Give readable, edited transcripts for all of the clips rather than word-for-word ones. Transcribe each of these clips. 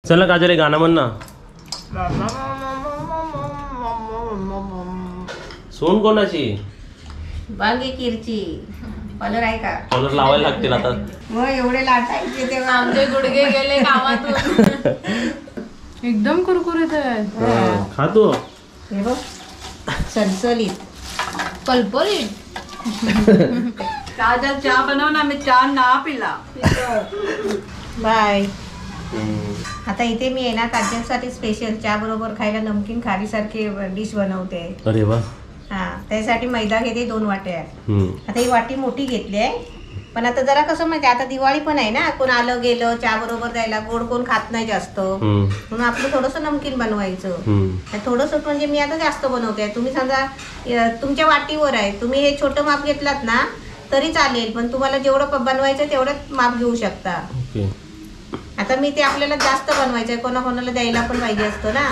चला काजल गाणं म्हण ना. सोन कोणाची? बांगे किरची. कॉलर आहे का? कॉलर लावायला लागतील आता. मग एवढे लाटायचे तेव्हा आमचे गुडघे गेले कामातून. एकदम कुरकुरीत आहे. खातो हे बघ सलसलीत पलपलीत. काजल चहा बनव ना, मी चहा ना पिला. बाय. आता इथे मी आहे ना काजलसाठी स्पेशल चहा बरोबर खायला नमकीन खारी सारखी डिश बनवते. अरे वा. हा त्यासाठी मैदा घेते 2 वाट्या. आता ही वाटी मोठी घेतली आहे, पण आता जरा कसं म्हणजे आता दिवाळी पण आहे ना, कोण आलं गेलं चहा बरोबर द्यायला, गोड कोण खात नाही जास्त, म्हणून आपलं थोडंसं नमकीन बनवायचं. थोडंसं म्हणजे मी आता जास्त बनवते. तुम्ही समजा तुमच्या वाटीवर आहे, तुम्ही हे छोटं माप घेतलात ना तरी चालेल, पण तुम्हाला जेवढं बनवायचं तेवढं माप घेऊ शकता. आता मी ते आपल्याला जास्त बनवायचं आहे, कोणाकोणाला द्यायला पण पाहिजे असतं ना.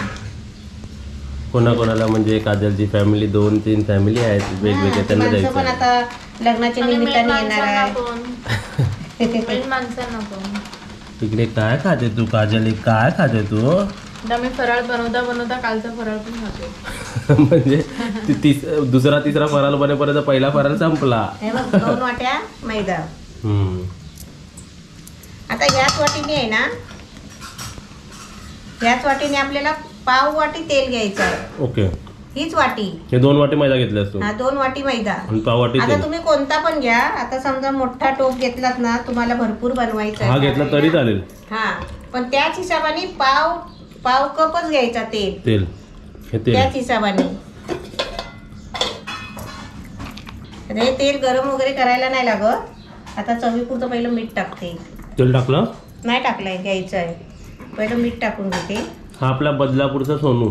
कोणाकोणाला म्हणजे काजलची फॅमिली 2-3 फॅमिली आहेत वेगवेगळे, त्यांना द्यायचं. पण आता लग्नाच्या निमित्ताने येणार आहे. माणसांना पण इकडे काय खाते तू काजल? काय खाते तू? मी फराळ बनवता बनवता कालचा फराळ पण खाते. म्हणजे दुसरा तिसरा फराळ बनेपर्यंत पहिला फराळ संपला. 2 वाट्या मैदा. आता याच वाटीने आहे ना, याच वाटीने आपल्याला पाव वाटी तेल घ्यायचं आहे. ओके. हीच वाटी. हे 2 वाटी मैदा घेतला असतो. हा 2 वाटी मैदा आणि पाव वाटी आता तेल. तुम्ही कोणता पण घ्या. आता समजा मोठा टोप घेतलात ना, तुम्हाला भरपूर बनवायचं हा घेतला तरी चालेल. हा पण त्याच हिशोबाने पाव कपच घ्यायचा तेल. हे तेल त्याच हिशोबाने. हे तेल गरम वगैरे करायला नाही लागत. आता चवीपुरतं पहिलं मीठ टाकते. तेल टाकलं नाही टाकलंय, घ्यायचं आहे. पहिलं मीठ टाकून घेते. हा आपला बदलापूरचा सोनू.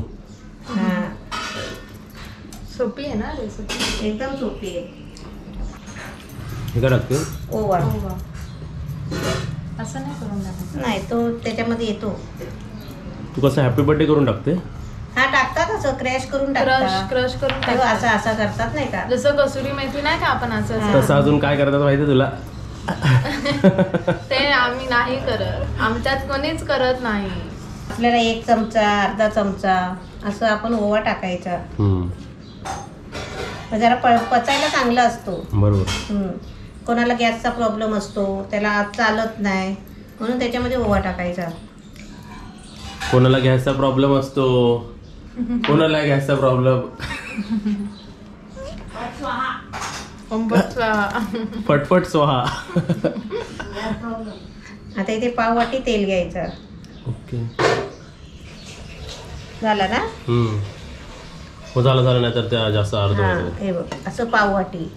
हा सोपी आहे ना रेसिपी, एकदम सोपी आहे. हे काय टाकते? ओवा. असं नाही करून टाकायचं. नाही तो त्याच्यामध्ये येतो. तू कसं हॅपी बर्थडे करून टाकते? हा टाकतात असं क्रॅश करून टाकतात. क्रश करून तेव्हा असं करतात नाही का, जसं कसुरी मेथी नाही का आपण असं तसं अजून काय करतात माहिती तुला? ते आम्ही नाही करत, आमच्यात कोणीच करत नाही. आपल्याला 1 चमचा अर्धा चमचा असं आपण ओवा टाकायचा. जरा पचायला चांगला असतो. बरोबर. कोणाला गॅसचा प्रॉब्लेम असतो, त्याला चालत नाही, म्हणून त्याच्यामध्ये ओवा टाकायचा. कोणाला गॅसचा प्रॉब्लेम असतो, कोणाला गॅसचा प्रॉब्लेम. फटफट स्वाहा. आता इथे पाव वाटी तेल घ्यायचं. ओके. झालं ना? हो झालं नाही तर त्या जास्त अर्धा वाटी. हे बघ असं पाव वाटी.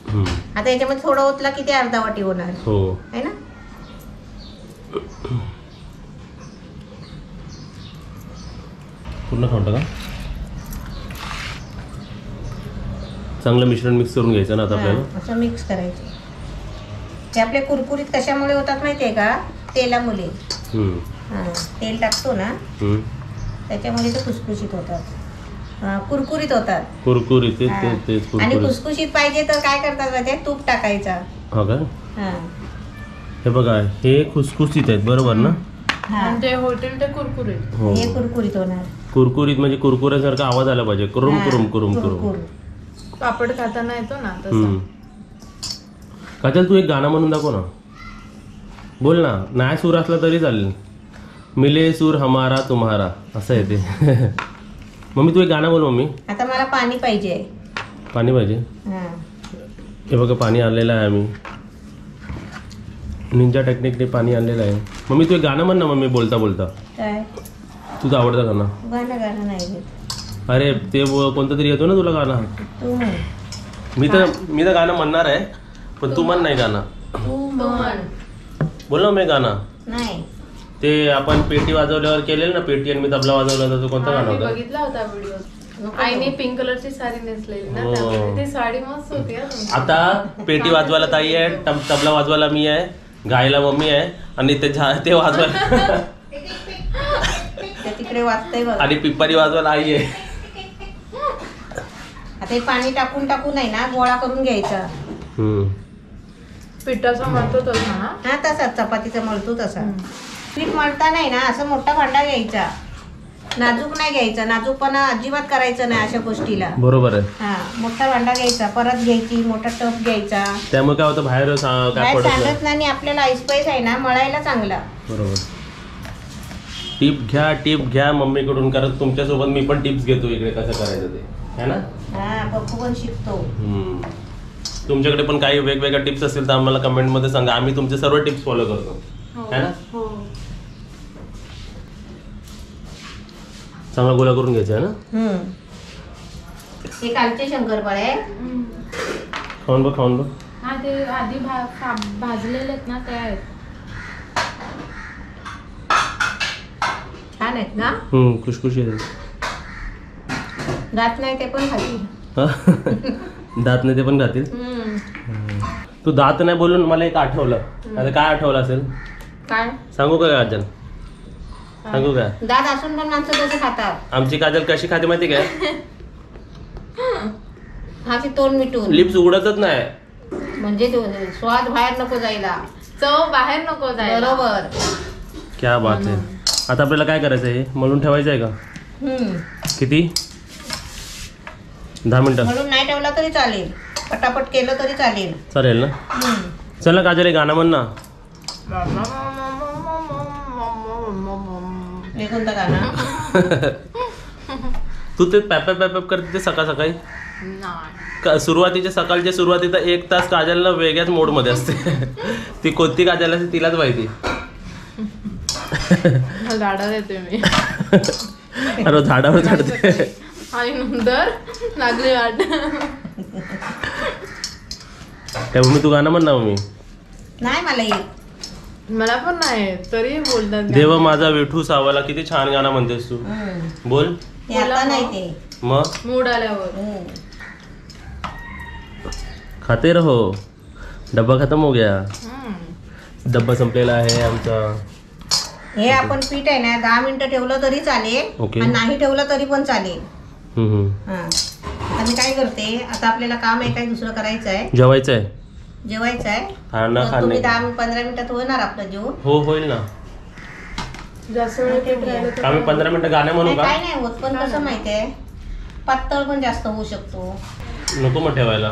आता याच्यामध्ये थोडं ओतला की ते अर्धा वाटी होणार. हो आहे ना. पूर्ण खाऊन टाका. चांगलं मिश्रण मिक्स करून घ्यायचं ना आता आपल्याला. असं मिक्स करायचं. ते आपले कुरकुरीत कशामुळे होतात माहितीये का? तेलामुळे. तेल टाकतो ना त्याच्यामुळे ते खुसखुशीत होतात, कुरकुरीत होतात. कुरकुरीत आणि खुसखुशीत पाहिजे तर काय करतात माहिती आहे? तूप टाकायचा. हा का? हे बघा हे खुसखुशीत आहेत बरोबर ना? म्हणजे होतील ते कुरकुरीत. हे कुरकुरीत होणार. कुरकुरीत म्हणजे कुरकुऱ्यासारखा आवाज आला पाहिजे. कुरुम कुरुम कुरुम कुरुम. पापड खाताना येतो ना तसं. काजल तू एक गाणं म्हणून दाखव ना. बोल ना. नाही सूर असला तरी चालेल. मिले सूर हमारा तुम्हारा असं आहे ते. मम्मी तू एक गाणं बोल मम्मी. आता मला पाणी पाहिजे. पाणी पाहिजे. हे बघा पाणी आणलेलं आहे आम्ही. निंजा टेक्निकने पाणी आणलेलं आहे. मम्मी तू एक गाणं म्हण ना मम्मी बोलता बोलता. काय तुझं आवडतं गाणं? गाणं नाही. अरे ते कोणतं तरी येतो ना तुला गाणं. तू म्हण. मी तर गाणं म्हणणार आहे पण तू म्हण नाही गाणं. तू म्हण. बोल ना मी गाणं. नाही ते आपण पेटी वाजवल्यावर केलेलं ना, पेटी आणि मी तबला वाजवला होता. तो कोणता गाणं होता? बघितला होता व्हिडिओ. आईने पिंक कलरची साडी नेसलेली ना, ती साडी मस्त होती. आता पेटी वाजवायला ताई आहे, तबला वाजवायला मी आहे, गायला मम्मी आहे आणि ते वाजवायला तिकडे वाजतंय बघ. आणि पिप्पारी वाजवायला आई आहे. आता हे पाणी टाकून टाकून आहे ना गोळा करून घ्यायचा. पिठाचा मळतो तसा ना. हा तसा चपातीचा मळतो तसा. पीठ मळता नाही ना असं मोठा भांडा घ्यायचा, नाजूक नाही घ्यायचा, नाजूकपणा अजिबात करायचं नाही अशा गोष्टीला. बरोबर आहे. हा मोठा भांडा घ्यायचा, परत घ्यायची, मोठा टप घ्यायचा. त्यामुळे काय होतं बाहेर काय बाहेर पडत नाही. सांडत नाही आणि आपल्याला आईस्पाईस आहे ना मळायला चांगला. बरोबर. टिप घ्या मम्मीकडून, कारण तुमच्यासोबत मी पण टिप्स घेतो इकडे कसं करायचं ते, है ना. हा बघू पण शिकतो. तुमच्याकडे पण काही वेगवेगळ्या टिप्स असतील तर आम्हाला कमेंट मध्ये सांगा, आम्ही तुमचे सर्व टिप्स फॉलो करतो, है ना. चांगला गोळा करून घ्यायचा आहे ना. हे कालचे शंकरपाळे खाऊन बघ. हा ते आधी भाजलेले आहेत ना ते आहेत. छान आहेत ना. खुशखुशी आहे. दात नाही ते पण खातील. दात नाही ते पण खातील. तू दात नाही बोलून मला एक आठवलं. आता काय आठवलं असेल काय सांगू का काजल? सांगू का? दात असून पण माणसं कसं खातात. आमची काजल कशी खाते माहिती काय? हा ती तोंड मिटून लिप्स उघडतच नाही. म्हणजे स्वाद बाहेर नको जायला, चव बाहेर नको जायला. बरोबर. क्या बात आहे. आता आपल्याला काय करायचं आहे? मळून ठेवायचं आहे का? किती? 10 मिनिटं. म्हणून नाही ठेवला तरी चालेल, पटापट केलं तरी चालेल. चालेल ना. चल ना काजल, एक गाणं म्हण ना. कोणतं गाणं? तू ते पॅप पॅप करते ते सकाळ सकाळी. सकाळच्या सुरुवातीचा 1 तास काजलला वेगळ्याच मोड मध्ये असते. ती कोणती काजल असते तिलाच माहिती. झाडावर येते मी. अरे झाडावर चढते आणि नंतर लागली वाट. काय मम्मी तू गाणं म्हण ना. मम्मी नाही मला येत. मला पण नाही तरी बोलतात. देवा माझा विठू सावला, किती छान गाणं म्हणतेस तू. बोल. ते आता नाही ते मग मूड आल्यावर. खाते रहो. डब्बा खतम हो गया. डब्बा संपलेला आहे आमचा. हे आपण पीठ आहे ना 10 मिनिटं ठेवलं तरी चालेल, ओके. आणि नाही ठेवलं तरी पण चालेल. हम्म. आता मी काय करते, आता आपल्याला काम आहे काय दुसरं करायचं आहे, जेवायचं आहे. जेवायचं आहे. खाणं मग तुम्ही खाणे 10-15 मिनिटात होणार आपलं जेवण. हो होईल ना. जास्त वेळ पीठ राहिलं तर आम्ही 15 मिनिटं गाणं म्हणू नाही, का? काय नाही होत, पण कसं माहितीये पातळ पण जास्त होऊ शकतो. नको मग ठेवायला.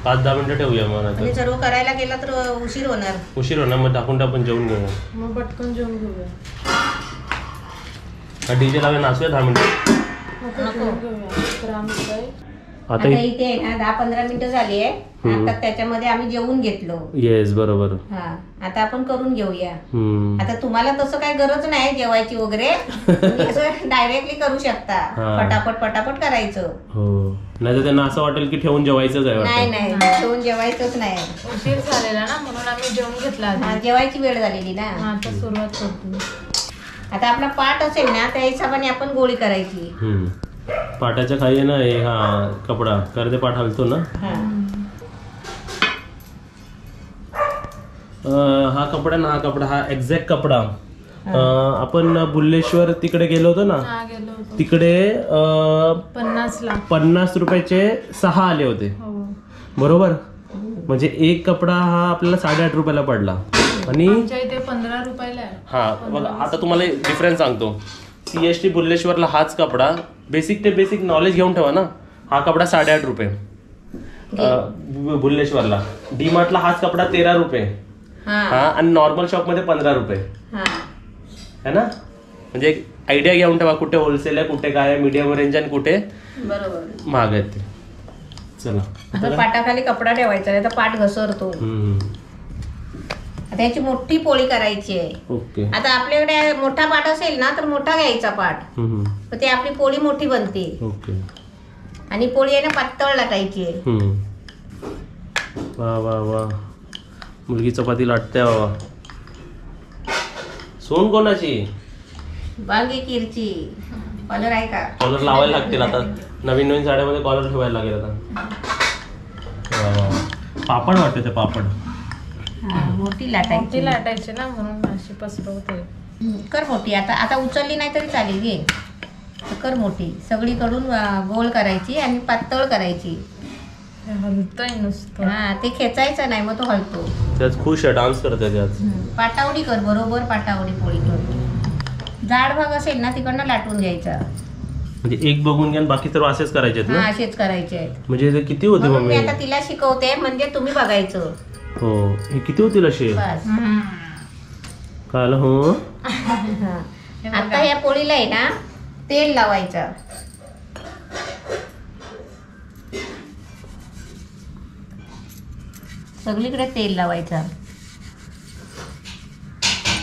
5-10 मिनिटं ठेवूया मग. म्हणजे आता सर्व करायला गेला तर उशीर होणार. उशीर होणार, मग टाकून जेवून घेऊया. मग पटकन जेवून घेऊया. डीजे लावूया, नाचूया 10 मिनिटं. आता जेवून घेऊया. तर आम्ही काय आता आता इथे आहे ना 10-15 मिनिटं झाली आहे. आता त्याच्यामध्ये आम्ही जेवून घेतलो. येस बरोबर. हा आता आपण करून घेऊया. हम्म. आता तुम्हाला तसं काही गरज नाही जेवायची वगैरे, तुम्ही असं डायरेक्टली करू शकता. हा. पटापट करायचं. हो, नाही तर त्यांना असं वाटेल की ठेवून जेवायचंच आहे नाही वाटतं. नाही ठेवून जेवायचंच नाही. उशीर झालेला ना म्हणून आम्ही जेवून घेतला आधी. हा, जेवायची वेळ झालेली ना. आता सुरुवात करतो. आता आपला पाट असेल ना त्या हिशोबाने आपण गोळी करायची. पाटाच्या खाली आहे ना हे हा कपडा करते, पाठ हलतो ना. हा. हा कपडा ना, हा एक्झॅक्ट कपडा. आपण बुल्लेश्वर तिकडे गेलो होतो ना, हा गेलो होतो. तिकडे 50 ला 50 रुपयाचे 6 आले होते. हो. बरोबर. म्हणजे एक कपडा हा आपल्याला 8.5 रुपयाला पडला. आणि आमच्या इथे 15 रुपयाला आहे. हा बघा, आता तुम्हाला डिफरन्स सांगतो. CST बुल्लेश्वरला हाच कपडा, बेसिक ते बेसिक नॉलेज घेऊन ठेवा ना, हा कपडा 8.5 रुपये बुल्लेश्वरला. डीमार्टला हाच कपडा 13 रुपये. हा, आणि नॉर्मल शॉप मध्ये 15 रुपये है ना. म्हणजे एक आयडिया घेऊन ठेवा कुठे होलसेल आहे, कुठे काय मीडियम रेंज आणि कुठे बरोबर महाग आहेत ते. चला आता पाटाखाली कपडा ठेवायचा नाही तर पाठ घसरतो. आता याची मोठी पोळी करायची आहे. ओके. आता आपल्याकडे मोठा पाट असेल ना तर मोठा घ्यायचा पाट, तर ती आपली पोळी मोठी बनते. ओके. आणि पोळी आहे ना पातळ लाटायची आहे. वा वा वा, मुलगी चपाती लाटते बाबा. सोन कोणाची? बांगी किरची. कॉलर आहे का? कॉलर लावायला लागतील आता. नवीन साड्यामध्ये कॉलर ठेवायला लागेल आता. वा वा, पापड वाटते ते पापड. मोठी लाटायची. ती लाटायची ना म्हणून अशी पसरवते. कर मोठी. आता उचलली नाही तरी चालेल. घे कर मोठी. सगळीकडून गोल करायची आणि पातळ करायची. हलतोय नुसतं. हा ते खेचायचं नाही मग तो हलतो. त्यात खुश आहे, डान्स करत आहे त्यात. पाटावडी कर, बरोबर पाटावडी पोळी कर. जाड भाग असेल ना तिकडनं लाटून घ्यायचा. म्हणजे एक बघून घ्या आणि बाकी सर्व असेच करायचे आहेत हा ना. असेच करायचे आहेत. म्हणजे हे किती होते म्हणून मी मम्मी? आता तिला शिकवते म्हणजे तुम्ही बघायचं. हो, हे किती होतील असे? बस. कळलं? हो. हा. आता या पोळीला आहे ना तेल लावायचं. सगळीकडे तेल लावायचं.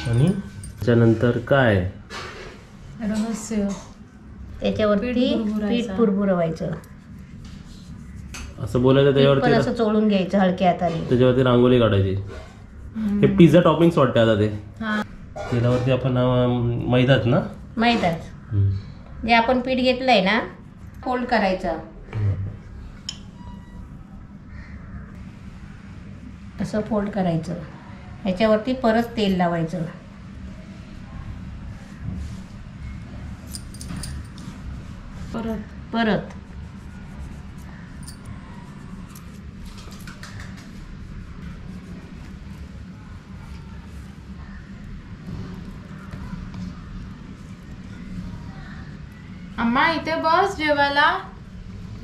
आणि त्याच्यानंतर काय? रहस्य. त्याच्यावरती पीठ बुरबुरायचं. पीठ बुरबुरवायचं. असं बोलायचं पीठ पण त्याच्यावरती असं चोळून घ्यायचं हलक्या हाताने. त्याच्यावरती रांगोळी काढायची. हे पिझ्झा टॉपिंग्स वाटते आता ते. हा. त्याच्यावरती आपण मैदाच ना. मैदाच जे आपण पीठ घेतलंय ना फोल्ड करायचं. असं फोल्ड करायचं. ह्याच्यावरती परत तेल लावायचं. परत अम्मा इथे बस जेवायला.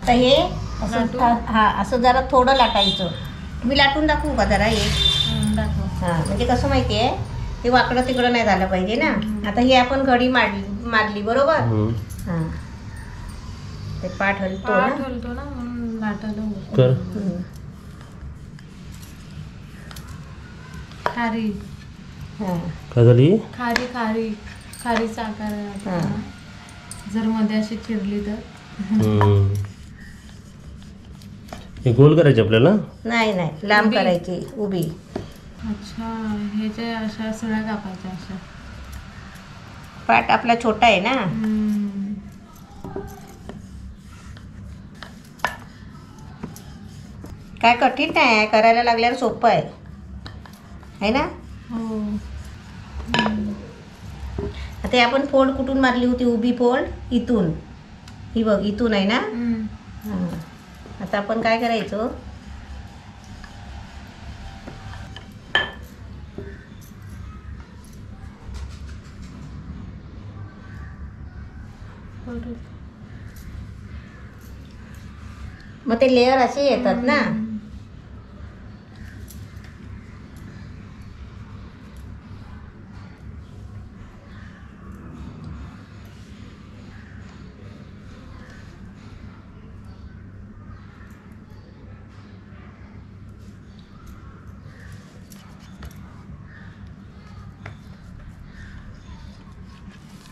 तर हे असं हा असं जरा थोडं लाटायचं. मी लाटून दाखवू का जरा एक? दाखव. हा म्हणजे कसं माहितीये ते वाकडं तिकडं नाही झालं पाहिजे ना. आता ही आपण घडी मारली बरोबर. हा ते पाठ हलतो ना. पाठ हलतो ना म्हणून लाटायला कर. खारी. हा काय झाली? खारी खारी खारीचा आकार हा. जर मध्ये अशी चिरली तर. हे गोल करायचे आपल्याला. नाही नाही लांब उभी. करायची उभी. अच्छा ह्याच्या अशा सुळ्या कापायच्या अशा. पाठ आपला छोटा आहे ना. काय कठीण नाही आहे, करायला लागल्यावर सोपं आहे ना. हो. आता हे आपण फोल्ड कुठून मारली होती? उभी फोल्ड इथून. ही बघ इथून आहे ना. हा. आता आपण काय करायचं? मग ते लेअर असे येतात ना.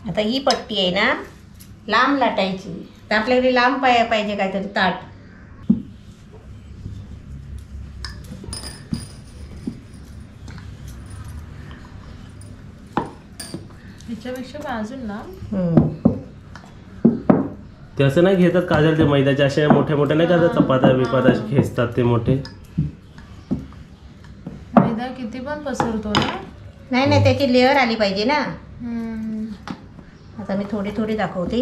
आता ही पट्टी आहे ना लांब लाटायची. तर आपल्याकडे लांब पाहिजे काहीतरी ताट. ह्याच्यापेक्षा बाजून ना. ते असं नाही घेतात काजल ते मैद्याचे असे मोठे मोठे नाही का चपात्या बिपात्या असे खेचतात ते मोठे. मैदा किती पण पसरतो ना. नाही नाही त्याची लेअर आली पाहिजे ना. हम्म. आता मी थोडी थोडी दाखवते.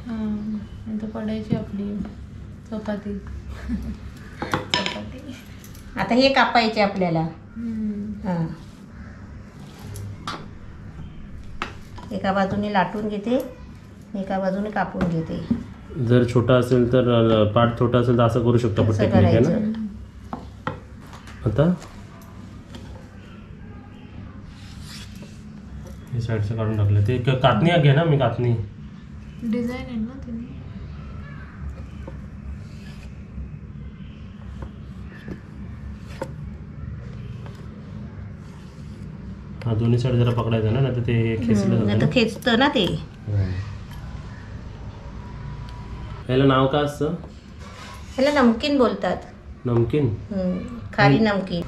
नंतर पडायची आपली चपाती. चपाती. आता हे कापायचे आपल्याला. हां एका बाजूने लाटून घेते, एका बाजूने कापून घेते. जर छोटा असेल तर पाठ छोटा असेल तर असं करू शकतो आपण असं टेक्निक आहे करायचं. ना. आता हे साईडचं काढून टाकलं. ते कातणी घे ना. मी कातणी. डिझाईन आहे ना तिने. हा दोन्ही साईड जरा पकडायचं ना, नाही तर ते खेचलं जातं आता ना. खेचतं ना ते. याला नाव काय असतं? ह्याला नमकीन बोलतात. नमकीन. खारी नमकीन.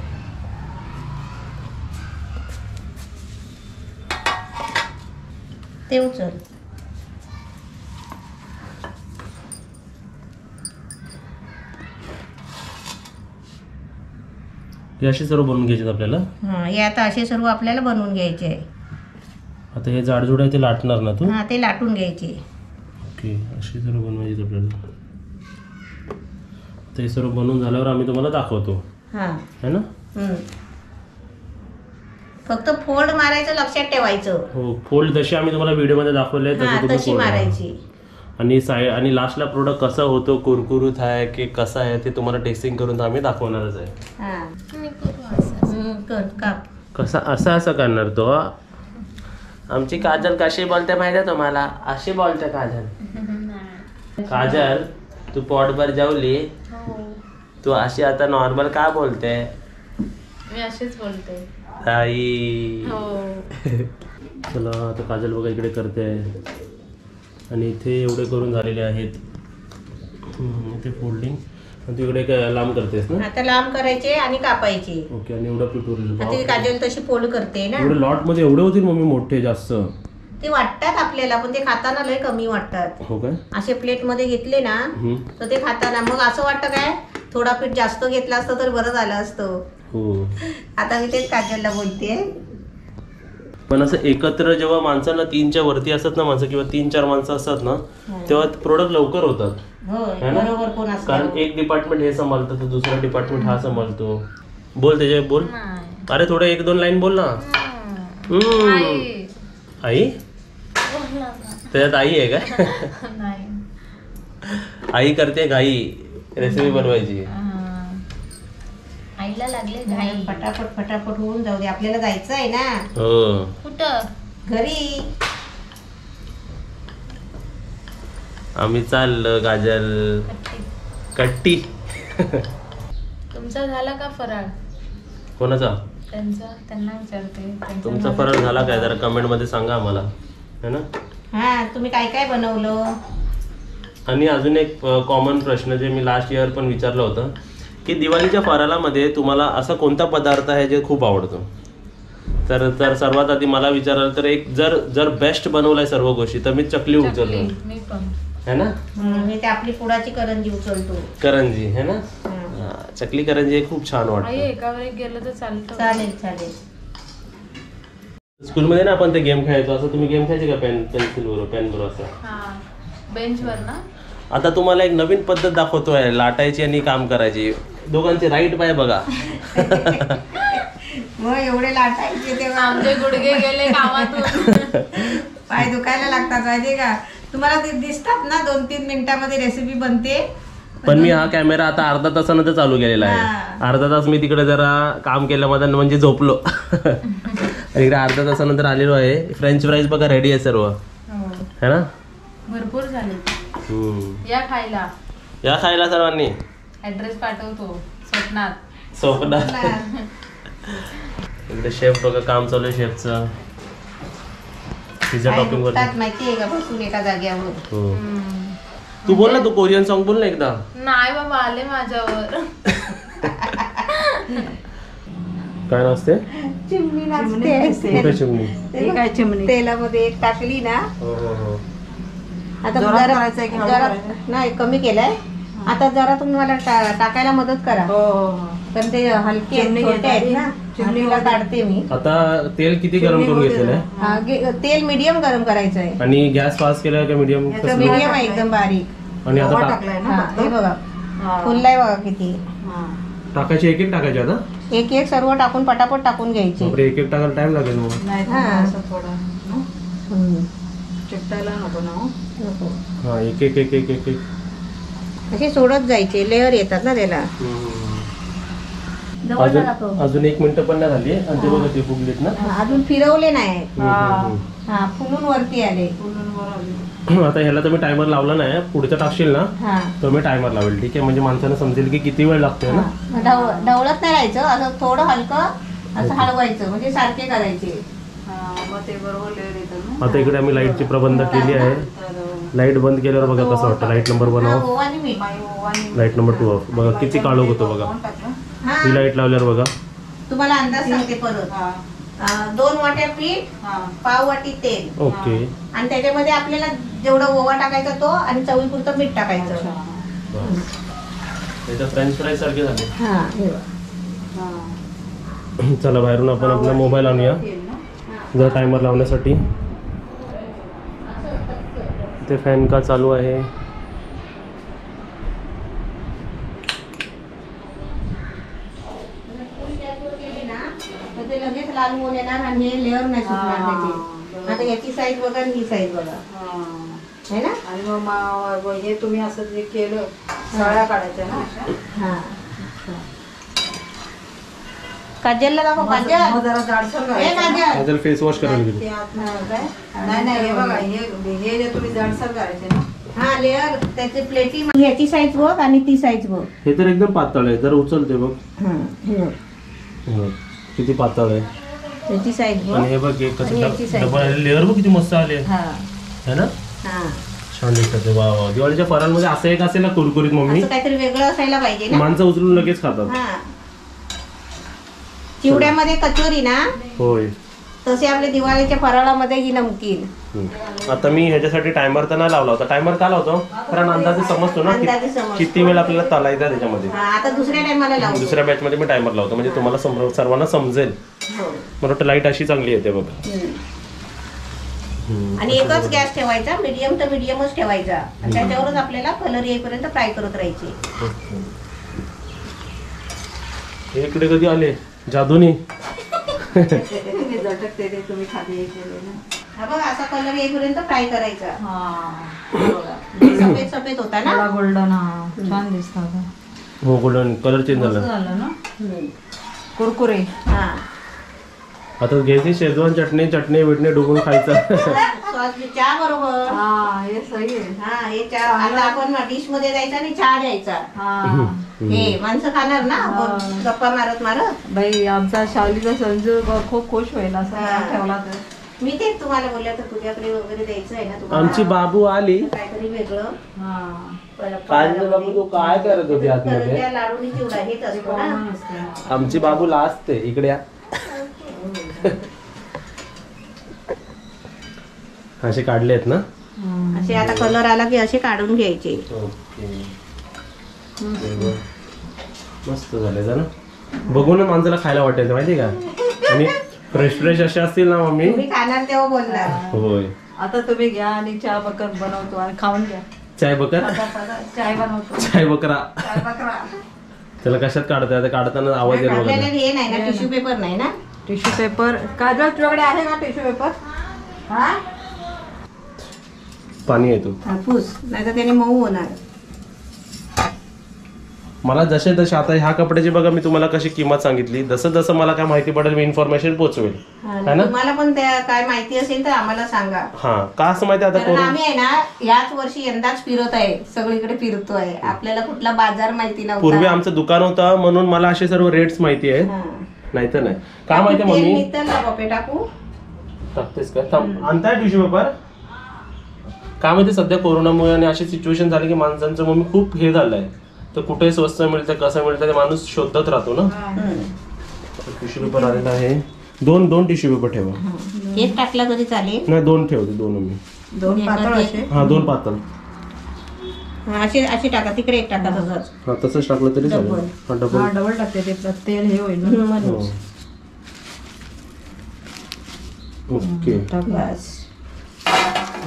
ते उचल. हे असे सर्व बनवून घ्यायचे आपल्याला. हां हे आता असे सर्व आपल्याला बनवून घ्यायचे आहे. आता हे जाडजूड आहे ते लाटणार ना तू. हां ते लाटून घ्यायचे. ओके अशी सर्व बनवायची आपल्याला. ते सर्व बनवून झाल्यावर आम्ही तुम्हाला दाखवतो, हा है ना? फक्त फोल्ड मारायचं लक्षात ठेवायचं. हो, फोल्ड जशी आम्ही तुम्हाला व्हिडिओमध्ये दाखवले हा, तशी तुम्ही तशी fold मारा. मारायची. आणि आणि लास्टला प्रोडक्ट कसं होतो, कुरकुरीत आहे की कसं आहे ते तुम्हाला टेस्टिंग करून आम्ही दाखवणारच आहे. हा मी करू असं. कर काप. कसं असं करणार तो. आमची काजल कशी बोलते माहिती आहे तुम्हाला? अशी बोलते काजल. काजल तू पोटभर जेवली, हो, तू अशी आता नॉर्मल का बोलते? मी अशीच बोलते. आई हो. चला आता काजल बघा इकडे करते आणि इथे एवढे करून झालेले आहेत. इथे फोल्डिंग आणि तू इकडे काय लांब करतेस ना? आता लांब करायचे आणि कापायचे. ओके. आणि एवढं पीठ उरलेलं. आता ती काजल तशी फोल्ड करते ना. एवढे लॉट मध्ये एवढे होतील मम्मी मोठे जास्त? ते वाटतात आपल्याला, पण ते खाताना लय कमी वाटतात. हो काय? असे प्लेट मध्ये घेतले ना तर ते खाताना मग असं वाटतं काय थोडा पीठ जास्त घेतला असतं तर बरं झालं असतं. हो. आता मी तेच काजलला बोलते. पण असं एकत्र जेव्हा माणसांना 3च्या वरती असतात ना माणसं किंवा 3-4 माणसं असतात ना तेव्हा प्रोडक्ट लवकर होतात. होय, बरोबर. कोण असतं कारण एक डिपार्टमेंट हे सांभाळतं तर दुसरा डिपार्टमेंट हा सांभाळतो. बोल त्याच्या बोल. अरे थोडं 1-2 लाईन बोल ना. आई त्याच्यात आई आहे का? नाही. आई करते घाई रेसिपी बनवायची. आईला लागले फटाफट होऊन जाऊ दे, आपल्याला जायचं आहे ना. हो. कुठं? घरी. आम्ही चाललो गाजल कट्टी. तुमचा झाला का फराळ? कोणाचा? त्यांना विचारते. तुमचा फराळ झाला काय जरा कमेंट मध्ये सांगा आम्हाला, है ना? हा, तुम्ही काय काय बनवलं? आणि अजून एक कॉमन प्रश्न जे मी लास्ट इयर पण विचारलं होतं की दिवाळीच्या फराळामध्ये तुम्हाला असा कोणता पदार्थ आहे जे खूप आवडतो? तर सर्वात आधी मला विचाराल तर एक जर बेस्ट बनवलाय सर्व गोष्टी तर मी चकली उचलतो, मी पण. है ना? मी ते आपली पुडाची करंजी उचलतो. करंजी, है ना? चकली करंजी हे खूप छान आई वाटतं. एकावर एक गेलं तर चालतं. चालेल. स्कूलमध्ये ना आपण ते गेम खेळायचो, असं तुम्ही गेम खेळायचे का पेन्सिल बरोबर पेन बरोबर असं? हा, बेंचवर ना. आता तुम्हाला एक नवीन पद्धत दाखवतोय, लाटायची आणि काम करायची. दोघांचे राईट पाय बघा. मग एवढे लाटायचे तेव्हा आमचे गुडघे गेले कामातून. पाय दुखायला लागतात माहितीये का तुम्हाला? ते दिसतात ना 2-3 मिनिटामध्ये रेसिपी बनते. पण मी हा कॅमेरा आता अर्धा तासानंतर चालू केलेला आहे. अर्धा तास मी तिकडे जरा काम केलं माझं म्हणजे झोपलो. आणि इकडे अर्धा तासानंतर आलेलो आहे. फ्रेंच फ्राईज बघा रेडी आहे सर्व, है ना? भरपूर झाले. या खायला सर्वांनी. ऍड्रेस पाठवतो स्वप्नात. इकडे शेफ बघा काम चालू आहे शेफचं. पिझ्झा टॉपिंग वर माहितीये का बसून एका जागेवर. तू बोल ना, तू कोरियन सॉन्ग बोल ना एकदा. नाही बाबा, आले माझ्यावर. काय नसते? चिमणी नाचते. कुठे चिमणी? ते काय चिमणी? तेलामध्ये एक टाकली ना. हो. आता जोरात करायचंय की हळू जरा करायचंय? नाही, कमी केलाय. आता जरा तुम्ही मला टाकायला मदत करा. हो. पण ते हलके चिमणी छोटे आहेत ना, चिमणी चिमणीला काढते मी. आता तेल किती गरम करून घेतलेलं आहे? तेल मीडियम गरम करायचं आहे. आणि गॅस फास्ट केला का मीडियम? मीडियम आहे एकदम बारीक. आणि आता टाकलाय ना. हे बघा फुललाय बघा किती. टाकायचे एक टाकायचे आता? एक सर्व टाकून पटापट टाकून घ्यायचे. एक टाकायला टाइम लागेल मग. नाही हा. असं थोडं चिकटायला नको ना. नको. हा, एक असे सोडत जायचे, लेअर येतात ना त्याला. अजून 1 मिनिट पण नाही झाली आणि ते बघा ते फुगलीत ना. अजून फिरवले नाही. हा. फुलून वरती आले. आता ह्याला तुम्ही टायमर लावला नाही, पुढचं टाकशील ना तर मी टायमर लावेल, ठीक आहे? म्हणजे माणसाला समजेल की किती वेळ लागतोय ना. ढवळत नाही राहायचं, असं थोडं हलकं असं हलवायचं, म्हणजे सारखे करायचे. मग ते बरोबर लेअर येतात ना. आता इकडे आम्ही लाईटची प्रबंध केली आहे. लाईट बंद केल्यावर बघा कसं वाटतं. लाईट नंबर 1 ऑफ, आणि मीठ. Light number 2 of. बघा किती काळोख होतो बघा. ही लाईट लावल्यावर बघा. तुम्हाला अंदाज सांगते परत. 2 वाट्या पीठ, पाव वाटी तेल. ओके. आणि त्याच्यामध्ये आपल्याला जेवढा ओवा टाकायचा तो, आणि चवीपुरतं मीठ टाकायचं. फ्रेंच फ्राईज सारखे झाले. हा. चला बाहेरून आपण आपला मोबाईल आणूया जर टायमर लावण्यासाठी. ते फॅन का चालू आहे? लाल होऊन येणार आणि हे लेअर नाही सुटणार त्याचे. आता याची साईज बघा आणि ही साईज बघा, है ना. आणि मग हे तुम्ही असं जे केलं सळ्या काढायच्या ना. हा काजलला दाखव. काजल मग जरा जाडसर हे करायचं. काजल काजल फेस वॉश करायला गेली. ते नाही नाही हे बघा हे जे तुम्ही जाडसर करायचे ना. हा लेअर त्याची प्लेटी. ह्याची साईज बघ आणि ती साईज बघ. हे तर एकदम पातळ आहे, जर उचलते बघ. हा हे बघ हो, किती पातळ आहे. त्याची साईज बघ. आणि हे बघ एक आणि याची size. डबल लेअर बघ किती मस्त आले, हा है ना. हा छान दिसतात ते. वा वा. दिवाळीच्या फराळमध्ये असं एक असेल ना कुरकुरीत मम्मी, असं काहीतरी वेगळं असायला पाहिजे ना. माणसं उचलून लगेच खातात. हा चिवड्यामध्ये कचोरी ना, होय. तसे आपल्या दिवाळीच्या फराळामध्ये ही नमकीन. आता मी ह्याच्यासाठी टायमर तर नाही लावला होता. टायमर का लावतो, कारण अंदाजे समजतो ना अंदाजे समजतो. किती वेळ आपल्याला तलायचा त्याच्यामध्ये. हा, आता दुसऱ्या टायमाला लावू. दुसऱ्या बॅच मध्ये मी टायमर लावतो, म्हणजे तुम्हाला सर्वांना समजेल. हो. मला वाटतं लाईट अशी चांगली येते बघ. आणि एकच गॅस ठेवायचा, मीडियम तर मीडियमच ठेवायचा आणि त्याच्यावरच आपल्याला कलर येईपर्यंत फ्राय करत राहायचे. हे इकडे कधी आले जादूनी. तुम्ही झटकते ते तुम्ही खाली हे केले ना. हा बघ असा कलर येईपर्यंत फ्राय करायचा. बघा. सफेद सफेद होता ना. थोडा गोल्डन. हा छान दिसतात. हो, गोल्डन कलर चेंज मस्त झाला. झालं ना. कुरकुरे. हा आता घ्यायची शेजवान चटणी बिटणी डुबून खायचं. सॉस चहा बरोबर. हा हे सही आहे. हा हे चहा. आता आपण डिश मध्ये जायचा आणि चहा द्यायचा. हा हे माणसं खाणार ना आपण गप्पा मारत मारत. बाई आमचा शावलीचा संजू खूप खुश होईल असं हा. ठेवला तर. मी तेच तुम्हाला बोलले तर तुझ्याकडे वगैरे द्यायचं आहे ना तुम्हाला. आमची बाबू आली. काहीतरी वेगळं. बाबू तू काय करत होती आतमध्ये. करंज्या, लाडूनी चिवडा हेच असतो ना. आमची बाबू लास्ट आहे. इकडे या. असे काढले आहेत ना. असे आता कलर आला की असे काढून घ्यायचे. ओके. मस्त झाले ना. बघून माणसाला खायला वाटायचं माहिती का. आणि फ्रेश असे असतील ना मम्मी. तुम्ही खाणार तेव्हा बोलणार. होय. आता तुम्ही घ्या आणि चहा बकर बनवतो आणि खाऊन घ्या. चाय बकर. चाय बनवतो. चाय बकरा. चाय बकरा. त्याला कशात काढताय आता. काढताना आवाज येईल आपल्याला बघा. हे नाही ना टिश्यू पेपर नाही ना. Tissue paper. काजल तुझ्याकडे आहे का टिश्यू पेपर. हा पाणी येतो. हापूस नाही तर त्याने मऊ होणार. मला जसे तसे आता ह्या कपड्याची बघा मी तुम्हाला कशी किंमत सांगितली. जसं जसं मला काय माहिती पडेल मी इन्फॉर्मेशन पोहोचवेल. है ना. तुम्हाला पण त्या काय माहिती असेल तर आम्हाला सांगा. हा का असं माहिती आता कारण आम्ही आहे ना याच वर्षी यंदाच फिरत आहे. सगळीकडे फिरतोय. आपल्याला कुठला बाजार माहिती पूर्वी नव्हता. आमचं दुकान होतं म्हणून मला असे सर्व रेट्स माहिती आहेत. हा. नाही तर नाही. काय माहिती मम्मी. निघतं ना बापे टाकू. टाकतेस का. आणताय टिश्यू पेपर. काय माहिती सध्या कोरोनामुळे आणि अशी सिच्युएशन झाली की माणसांचं मम्मी खूप हे झालंय. तर कुठे स्वस्त मिळतं कसं मिळतं ते माणूस शोधत राहतो ना. टिश्यू पेपर आलेला आहे. दोन टिश्यू पेपर ठेवा. एक टाकला तरी चालेल. नाही दोन ठेवते. दोन मी. दोन पातळ असे. हा दोन पातळ. असे असे टाका. तिकडे एक टाका तसंच. हा तसंच टाकलं तरी चालेल. हा डबल. हा डबल टाकते ते तेल हे होईल ना. हो. ओके. बस.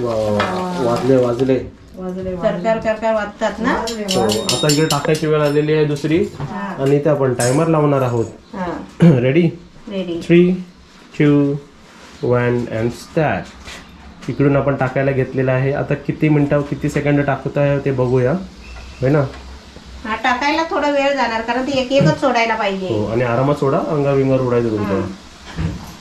वा वा वा. वाजले वाजले करकर करकर वाजतात ना. हो. आता इकडे टाकायची वेळ आलेली आहे दुसरी. आणि इथे आपण टायमर लावणार आहोत. रेडी. रेडी. 3, 2, 1 and start. इकडून आपण टाकायला घेतलेलं आहे. आता किती मिनिटं किती सेकंड टाकत आहे ते बघूया. है ना. हा टाकायला थोडा वेळ जाणार कारण ते एक एकच सोडायला पाहिजे. हो. आणि आरामात सोडा. अंगाविंगावर उडायचं तुमचं.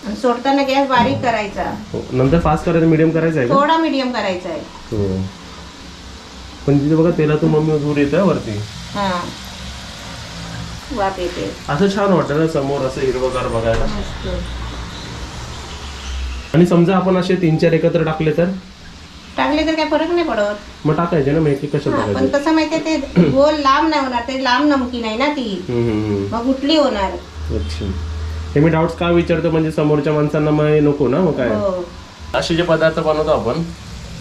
आणि सोडताना गॅस बारीक करायचा. हो. नंतर फास्ट करायचं. मीडियम करायचं आहे का. थोडा मीडियम करायचा आहे. हो. पण तिथे बघा तेलातून मम्मी दूर येतोय वरती. हा वाफ येते. असं छान वाटतं ना समोर असं हिरवगार बघायला. आणि समजा आपण असे 3-4 एकत्र टाकले तर टाकले तर काही फरक नाही पडत. मग टाकायचे ना मग एक कशात पण टाकायचे. कसं माहितीये ते गोल लांब नाही होणार. ते लांब नमकी नाही ना ती. मग उठली होणार. अच्छा. हे मी डाऊट्स का विचारतो म्हणजे समोरच्या माणसांना मग नको ना मग काय. हो. असे जे पदार्थ बनवतो आपण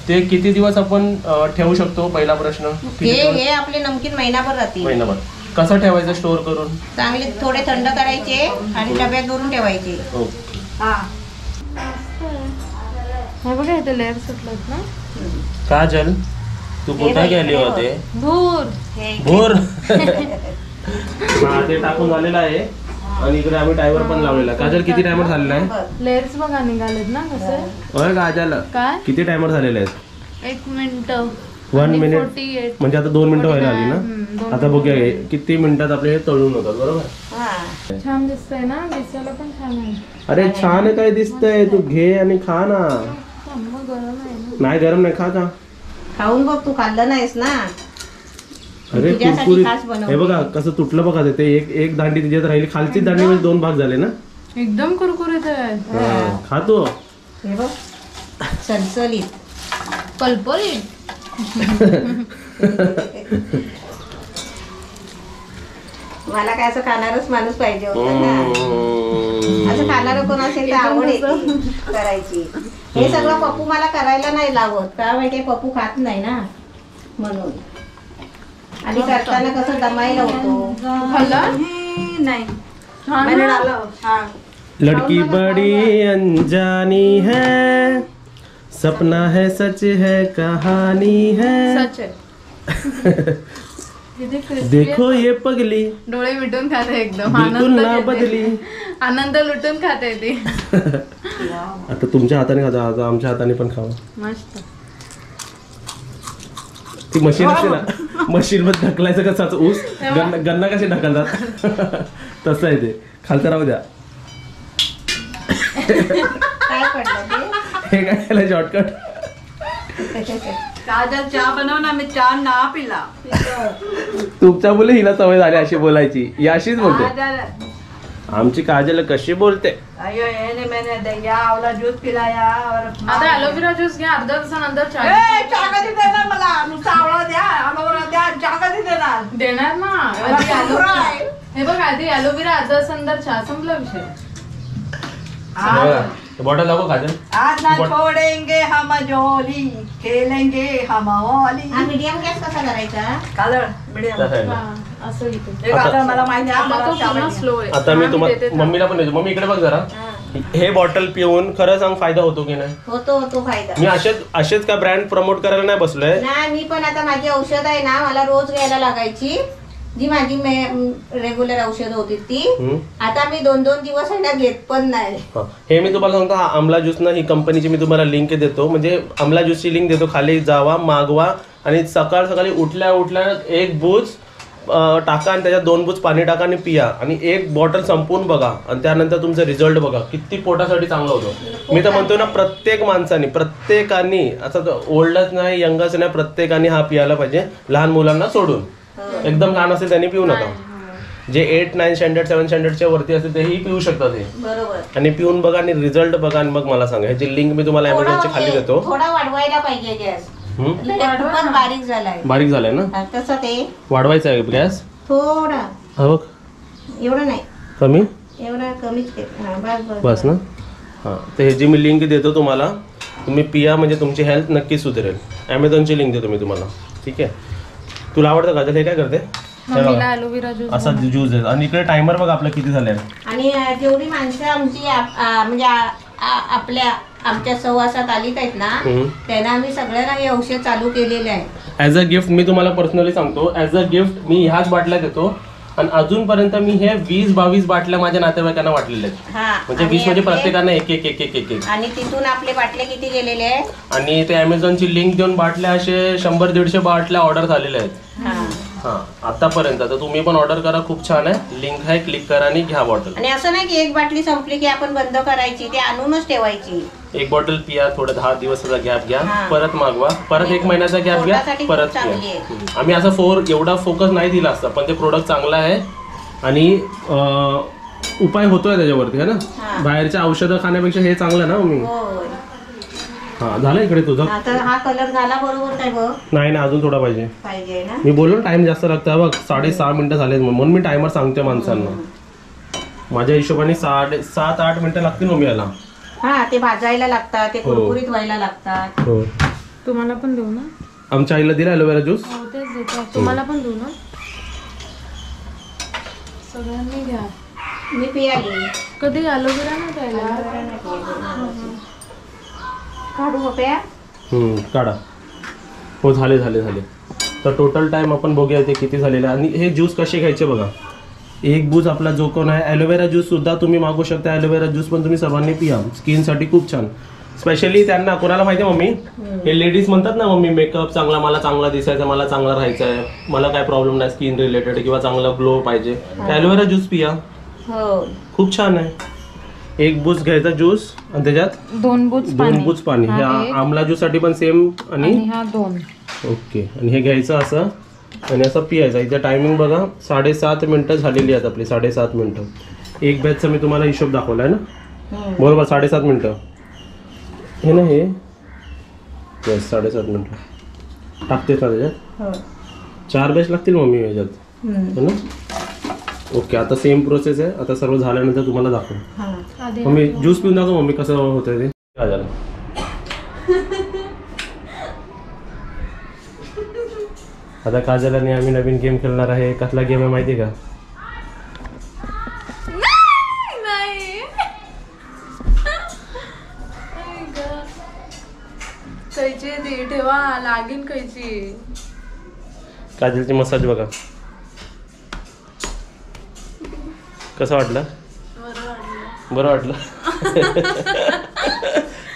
ते किती दिवस आपण ठेवू शकतो. पहिला प्रश्न. हे आपले नमकीन महिनाभर राहतील. महिनाभर. कसं ठेवायचं स्टोअर करून. चांगले थोडे थंड करायचे आणि डब्यात भरून ठेवायचे. ओके. हा हे बघा इथे लेअर सुटलेत ना. काजल तू कुठे गेली होते. धूर. हे भोर. ते टाकून झालेलं आहे. आणि इकडे आम्ही टायमर पण लावलेला. काजल किती टायमर झालेला आहे? लेयर्स बघा निघालेत ना कसे. होय काजल काय किती टायमर झालेले आहेत? 1 मिनिट 1 मिनिट 48. म्हणजे आता 2 मिनिटं व्हायला आली ना. आता बघूया किती मिनिटात आपले हे तळून होतात. बरोबर. हा छान दिसतंय ना, दिसायला पण छान आहे. अरे छान काय दिसतंय, तू घे आणि खा ना. मग गरम आहे ना. नाही गरम नाही, खा का. खाऊन बघ, तू खाल्लं नाहीस ना. अरे तुझ्यासाठी कुरकुरीत. खास बनवते. हे बघा कसं तुटलं बघा ते. एक दांडी तिच्यात राहिली, खालची दांडी म्हणजे 2 भाग झाले ना. एकदम कुरकुरीत आहे. हा, खा तू. हे बघ सलसलीत. पलपलीत. मला काय असं खाणारच माणूस पाहिजे होता ना. असं खाणारं कोण असेल तर आवड येते करायची. हे सगळं पप्पू मला करायला नाही लावत, का माहितीये पप्पू खात नाही ना म्हणून. आणि करताना कसं दमायला होतो. खाल्ला नाही छान मैंने ना? डाला. हाँ लड़की बड़ी अनजानी है, सपना है सच है कहानी है. सच आहे. किती crispy देखो आहे. ये पगली डोळे मिटून खाते एकदम. बिलकुल आनंद ना घेते. बदली. आनंद लुटून खाते ती. आता तुमच्या हाताने खाता, आता आमच्या हाताने पण खावा. मस्त. ती मशीन असते ना, मशीन मध्ये ढकलायचं कसाच ऊस गन्ना कसे ढकलतात तसं आहे ते. खालचं राहू द्या. काय पडलं ते? हे काय केलं शॉर्टकट. काजल चहा बनव ना, मी चहा ना पिला. तुमच्या मुले हिला सवय झाली अशी बोलायची. ही अशीच बोलते. काजल आमची काजल कशी बोलते. अयो येने मैंने दया आवला ज्यूस पिलाया और आता ॲलोवेरा ज्यूस घ्या. अर्ध्या तासानंतर ए, चहा चहा कधी देणार मला? नुसता आवळा द्या, ॲलोवेरा द्या, चहा कधी देणार? देणार ना. आधी ॲलोवेरा. हे बघ आधी ॲलोवेरा, अर्ध्या तासानंतर चहा. संपला विषय. बॉटल दाखव काजल. आज ना छोडेंगे हम जोली, खेलेंगे हम होली. हा मीडियम गॅस कसा करायचा? काजळ मीडियम. तसं आहे ना. हा, असं इथे. हे काजळ मला माहिती आहे, आता मला तो चहा पूर्ण पाहिजे. स्लो आहे. आता मी हा, तुम्हाला देते. मम्मीला पण देतो. मम्मी इकडे बघ जरा. हे बॉटल पिऊन खरं सांग फायदा होतो की नाही. होतो फायदा. मी असेच का ब्रँड प्रमोट करायला नाही बसलोय. नाही मी पण आता माझी औषध आहे ना, मला रोज घ्यायला लागायची. जी माझी रेग्युलर औषध होती ती. आता मी 2-2 दिवस आहे ना घेत पण नाही. हे मी तुम्हाला सांगतो. हा आमला ज्यूस ना, ही कंपनीची मी तुम्हाला लिंक देतो. म्हणजे आमला ज्यूसची लिंक देतो. खाली जावा, मागवा आणि सकाळी उठल्या एक बूज टाका आणि त्याच्यात 2 बूज पाणी टाका आणि पिया आणि 1 बॉटल संपवून बघा आणि त्यानंतर तुमचा रिझल्ट बघा किती पोटासाठी चांगला होतो. मी तर म्हणतो ना, प्रत्येकाने असं ओल्डच नाही यंगच नाही, प्रत्येकाने हा पियाला पाहिजे. लहान मुलांना सोडून. एकदम लहान असेल त्यांनी पिऊ नका. जे 8, 9 स्टँडर्ड 7 स्टँडर्डच्या वरती असेल तेही पिऊ शकतात हे. बरोबर. आणि पिऊन बघा आणि रिझल्ट बघा आणि मग मला सांगा. ह्याची लिंक मी तुम्हाला अमेझॉनची खाली देतो. थोडा वाढवायला पाहिजे गॅस. खूपच बारीक झालाय. बारीक झालाय ना. तसं ते वाढवायचा आहे गॅस. थोडा. हा बघ एवढं नाही, कमी. एवढा कमीच केलं. हा, बस ना. हां, तर ह्याची मी लिंक देतो तुम्हाला. तुम्ही पिया म्हणजे तुमची हेल्थ नक्की सुधारेल. अमेझॉनची लिंक देतो मी तुम्हाला. ठीक आहे. तुला आवडतं का? हे काय करते? मम्मीला ॲलोवेरा ज्यूस असा ज्यूस आहे. आणि इकडे टायमर बघा आपलं किती झाले. आणि जेवढी माणसं आमची म्हणजे आमच्या सहवासात आलीत आहेत ना, त्यांना आम्ही सगळ्यांना हे औषध चालू केलेले आहे. ॲज अ गिफ्ट मी तुम्हाला पर्सनली सांगतो. ॲज अ गिफ्ट मी ह्याच बाटल्या देतो. आणि अजूनपर्यंत मी हे 20-22 बाटल्या माझ्या नातेवाईकांना वाटलेल्या आहेत. म्हणजे 20 म्हणजे प्रत्येकाने एक. आणि तिथून आपले बाटले किती गेलेले आहेत. आणि ते अमेझॉनची लिंक देऊन बाटल्या असे 100-150 बाटल्या ऑर्डर झालेल्या आहेत. हा आतापर्यंत. तर तुम्ही पण ऑर्डर करा. खूप छान आहे. लिंक आहे, क्लिक करा आणि घ्या बॉटल. आणि असं नाही की एक बाटली संपली की आपण बंद करायची, ते आणूनच ठेवायची. एक बॉटल पिया, थोडं 10 दिवसाचा गॅप घ्या, परत मागवा, परत 1 महिन्याचा गॅप घ्या, परत पिया. आम्ही असा एवढा फोकस नाही दिला असता, पण ते प्रोडक्ट चांगला आहे आणि उपाय होतोय त्याच्यावरती है ना. बाहेरच्या औषधं खाण्यापेक्षा हे चांगलं ना मम्मी. हा झालं इकडे तुझं. हा कलर झाला बरोबर काय बघ. नाही ना, अजून थोडा पाहिजे ना. मी बोललो टाइम जास्त लागतो. बघ 6.5 मिनिटं झाले म्हणून मी टायमर सांगते माणसांना. माझ्या हिशोबाने 7-8 मिनिटं लागतील मम्मी याला. हा ते भाजायला लागतात, ते कुरकुरीत व्हायला लागतात. हो. तुम्हाला पण देऊ ना. आमच्या आईला दिला ॲलोवेरा ज्यूस. हो तेच देतो. तुम्हाला पण देऊ ना. सगळ्यांनी घ्या. मी पियाली. कधी ॲलोवेरा नाही प्यायला. काढू पप्या. काढा. हो झाले. तर टोटल टाइम आपण बघूया ते किती झालेले. आणि हे ज्यूस कसे घ्यायचे बघा. एक बूज आपला जो कोण आहे. ॲलोवेरा ज्यूस सुद्धा तुम्ही मागू शकता. ॲलोवेरा ज्यूस पण तुम्ही सर्वांनी पिया, स्किनसाठी खूप छान. स्पेशली त्यांना कोणाला माहिती आहे मम्मी, हे लेडीज म्हणतात ना मम्मी मेकअप चांगला, मला चांगला दिसायचं, मला चांगला राहायचं आहे, मला काय प्रॉब्लेम नाही स्किन रिलेटेड किंवा चांगला ग्लो पाहिजे, ॲलोवेरा ज्यूस पिया, हो खूप छान आहे. एक बूज घ्यायचा ज्यूस आणि त्याच्यात 2 बूज 2 बूज पाणी. ह्या आमला ज्यूस साठी पण सेम. आणि हा 2. ओके. आणि हे घ्यायचं असं आणि असं पियायचं. इथे टायमिंग बघा 7.5 मिनिटं झालेली आहेत आपली, 7.5 मिनिटं. एक बॅचचा मी तुम्हाला हिशोब दाखवला आहे ना, बरोबर 7.5 मिनिटं हे ना, हे येस 7.5 मिनिटं टाकतेच ना त्याच्यात. 4 बॅच लागतील मम्मी याच्यात, है ना. ओके. आता सेम प्रोसेस आहे. आता सर्व झाल्यानंतर तुम्हाला दाखवू. मम्मी ज्यूस पिऊन दाखव मम्मी कसं होतं ते. काय झालं आता काजल आणि आम्ही नवीन गेम खेळणार आहे. कसला गेम आहे माहिती आहे का? कैची ती ठेवा लागेल कैची. काजलची मसाज बघा कसं वाटलं? बरं वाटलं.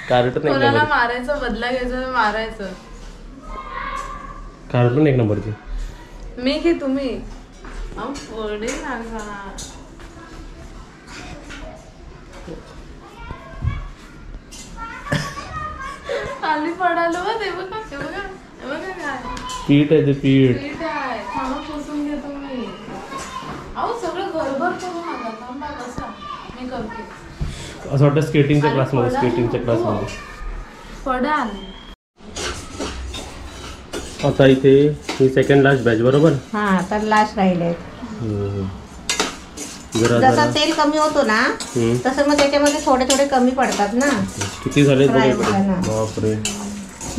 कार्टून एक कोणाला नंबर, मारायचं, बदला घ्यायचं, मारायचं. कार्टून एक नंबरची. मी की तुम्ही पुढे सांगा. खाली पडालो ते बघा, ते बघा, ते बघा काय पीठ आहे ते पीठ. पीठ आहे. थांबा पुसून घे तुम्ही. अहो सगळं घरभर करू नका, थांबा बसा मी करते. असं वाटतं स्केटिंगच्या अरे क्लासमध्ये, पडा. स्केटिंगच्या क्लासमध्ये. पडाल. आता इथे ही सेकंड लास्ट बॅच बरोबर. हा तर लास्ट राहिले. जरा जसं जरा तेल कमी होतो ना तसं मग त्याच्यामध्ये थोडे थोडे कमी पडतात ना. किती झाले Fry बघा करा ना. बापरे.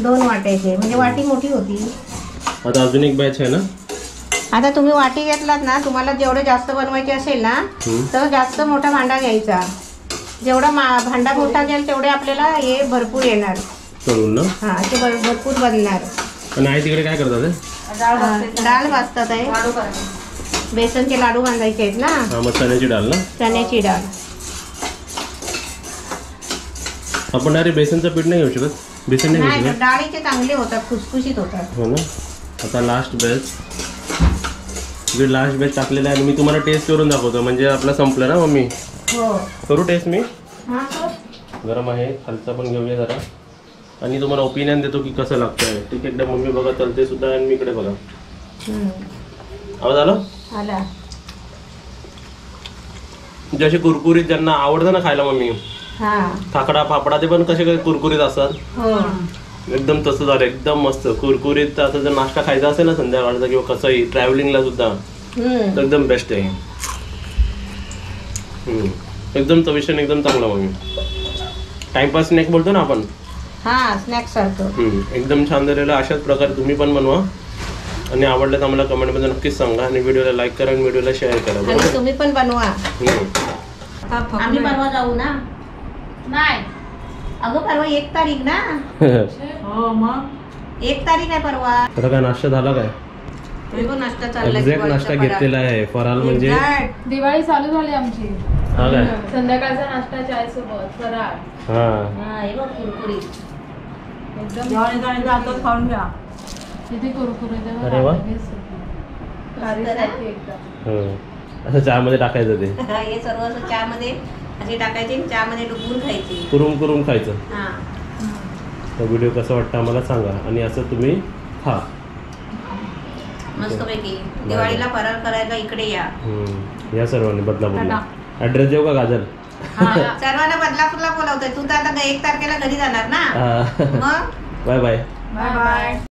2 वाटायचे म्हणजे वाटी मोठी होती. आता अजून एक बॅच आहे ना. आता तुम्ही वाटी घेतलात ना, तुम्हाला जेवढे जास्त बनवायचे असेल ना तर जास्त मोठा भांडा घ्यायचा. जेवढा भांडा मोठा घ्याल तेवढे आपल्याला हे भरपूर येणार. तळून ना. हा ते भरपूर बनणार. आणि आई तिकडे काय करतात? डाळ भाजतात आहे. लाडू करायचे. बेसनचे लाडू बांधायचे आहेत ना. हा मग चण्याची डाळ ना. चण्याची डाळ. आपण डायरेक्ट बेसनचं पीठ नाही घेऊ शकत? बेसन नाही घेऊ नाही शकत? डाळीचे चांगले होतात, खुसखुशीत होतात. हो ना. आता लास्ट बॅच, लास्ट बॅच टाकलेला आहे. आणि मी तुम्हाला टेस्ट करून दाखवतो म्हणजे आपलं संपलं ना मम्मी. हो करू टेस्ट मी. हा गरम आहे, खालचा पण घेऊया जरा आणि तुम्हाला ओपिनियन देतो की कसं लागतंय. ठीक आहे. एकदा मम्मी बघा तलते सुद्धा आणि मी इकडे बघा. आवाज आला? आला. जसे कुरकुरीत ज्यांना आवडतं ना खायला मम्मी, हा खाकडा फाफडा ते पण कसे कुरकुरीत असतात. हो एकदम तसं झालं, एकदम मस्त कुरकुरीत. आता जर नाश्ता खायचा असेल ना संध्याकाळचा किंवा कसंही ट्रॅव्हलिंगला सुद्धा तर एकदम बेस्ट आहे. एकदम चविष्ट, एकदम चांगला मम्मी. टाइमपास स्नॅक बोलतो ना आपण, हा स्नॅक्स सारखं. एकदम छान झालेलं. अशाच प्रकारे तुम्ही पण बनवा आणि आवडलं तर आम्हाला कमेंटमध्ये नक्कीच सांगा. आणि व्हिडिओला लाईक करा आणि व्हिडिओला शेअर करा. आणि बरोबर. तुम्ही पण बनवा. आता आम्ही फक्त परवा जाऊ ना. नाही. अगं परवा 1 तारीख ना. हो मग 1 तारीख आहे परवा. आता काय नाश्ता झाला काय? नाश्ता चाललाय. एक्झॅक्ट नाश्ता घेतलेला आहे. फराळ म्हणजे दिवाळी चालू झाली आमची. हा काय? संध्याकाळचा नाश्ता चाय सोबत फराळ. हा हे बघ कुरकुरीत. एकदम जेवण झालं हातात खाऊन घ्या. किती कुरकुरीत आहे. अरे वा. खारीसाठी एकदम. असं चहामध्ये टाकायचं ते. हे सर्व असं चहामध्ये असे टाकायचे, चहामध्ये डुबवून खायचे. कुरुम कुरुम खायचं. हा तर व्हिडिओ कसा वाटतं आम्हाला सांगा आणि असं तुम्ही खा. मस्तपैकी दिवाळीला फराळ करायला इकडे या. या सर्वांनी बदलापूरला. ऍड्रेस देऊ का काजल? सर्वांना बदलापूरला बोलावतोय. तू तर आता 1 तारखेला घरी जाणार ना. मग बाय बाय. Bye bye.